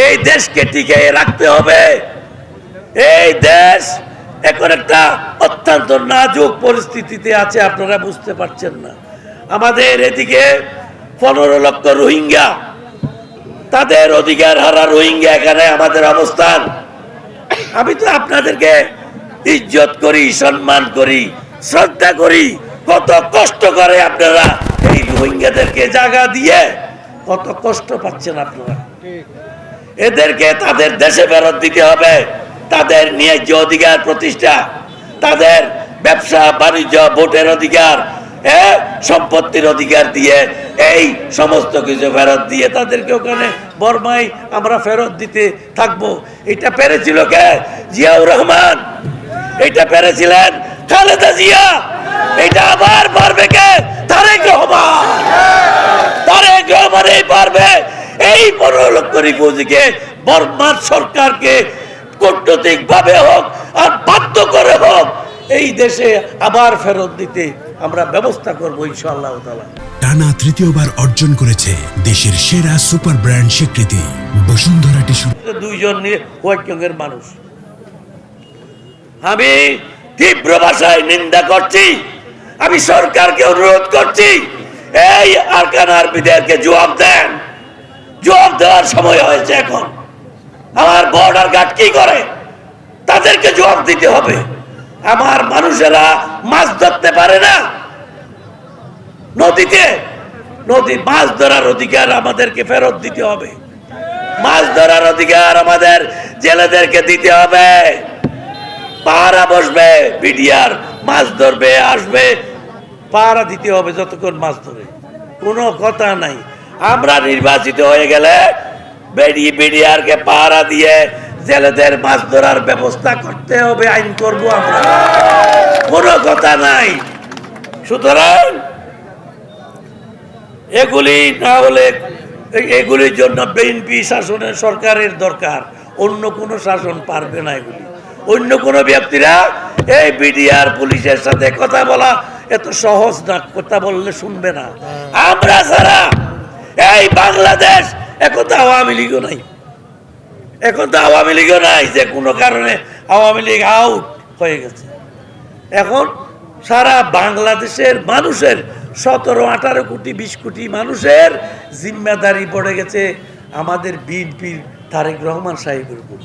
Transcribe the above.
এই দেশকে টিকিয়ে রাখতে হবে। এই দেশ এখন একটা অত্যন্ত নাজুক পরিস্থিতিতে আছে, আপনারা বুঝতে পারছেন না। আমাদের এদিকে 15 লক্ষ রোহিঙ্গা, তাদের অধিকার হারা রোহিঙ্গা, এখানে আমাদের অবস্থান। আমি তো আপনাদেরকে ইজ্জত করি, সম্মান করি, শ্রদ্ধা করি। কত কষ্ট করে আপনারা এই রোহিঙ্গাদেরকে জায়গা দিয়ে কত কষ্ট পাচ্ছেন আপনারা। এদেরকে তাদের দেশে ফেরত দিতে হবে। তাদের ন্যায্য অধিকার প্রতিষ্ঠা, তাদের ব্যবসা বাণিজ্য, ভোটের অধিকার, সম্পত্তির অধিকার দিয়ে এই সমস্ত কিছু ফেরত দিয়ে তাদেরকে ওখানে বর্মায় আমরা ফেরত দিতে থাকবো। এটা পেরেছিল কে? জিয়াউর রহমান। এটা পেরেছিলেন খালেদা জিয়া। এটা আবার পারবে কে? তারেক রহমান। তারেক রহমানই পারবে এই 15 লক্ষ রিফিউজিকে বর্মার সরকারকে কূটনৈতিক ভাবে হোক আর বাধ্য করে হোক এই দেশে আবার ফেরত দিতে আমরা ব্যবস্থা করবো ইনশাআল্লাহ তাআলা। টানা তৃতীয়বার অর্জন করেছে দেশের সেরা সুপার ব্র্যান্ড স্বীকৃতি বসুন্ধরা টিস্যু। দুইজন হোয়াইটঙ্গের মানুষ। আমি তীব্র ভাষায় নিন্দা করছি। আমি সরকারকে অনুরোধ করছি, এই আরকান আর্মিদেরকে জবাব দেন। জবাব দেওয়ার সময় হয়েছে এখন। আমার বর্ডার গার্ড কি করে? তাদেরকে জবাব দিতে হবে। আমার মানুষেরা মাছ ধরতে পারে না নদীতে। নদী মাছ ধরার অধিকার আমাদেরকে ফেরত দিতে হবে। মাছ ধরার অধিকার আমাদের জেলেদেরকে দিতে হবে। পাহারা বসবে, বিডিআর মাছ ধরবে, আসবে, পাহারা দিতে হবে যতক্ষণ মাছ ধরে। কোনো কথা নাই। আমরা নির্বাচিত হয়ে গেলে বিডিআরকে পাহারা দিয়ে জেলেদের মাছ ধরার ব্যবস্থা করতে হবে, আইন করব আমরা। কোনো কথা নাই। সুতরাং এগুলি না হলে, এগুলির জন্য বিএনপি শাসনের সরকারের দরকার। অন্য কোনো শাসন পারবে না এগুলি। অন্য কোনো ব্যক্তিরা এই বিডিআর পুলিশের সাথে কথা বলা এত সহজ না। কথা বললে শুনবে না। আমরা ছাড়া এই বাংলাদেশ এখন তো আওয়ামী লীগও নাই। এখন তো আওয়ামী লীগও নাই, যে কোনো কারণে আওয়ামী লীগ আউট হয়ে গেছে। এখন সারা বাংলাদেশের মানুষের 17-18 কোটি 20 কোটি মানুষের জিম্মেদারি পড়ে গেছে আমাদের বিএনপির তারেক রহমান সাহেবের উপর।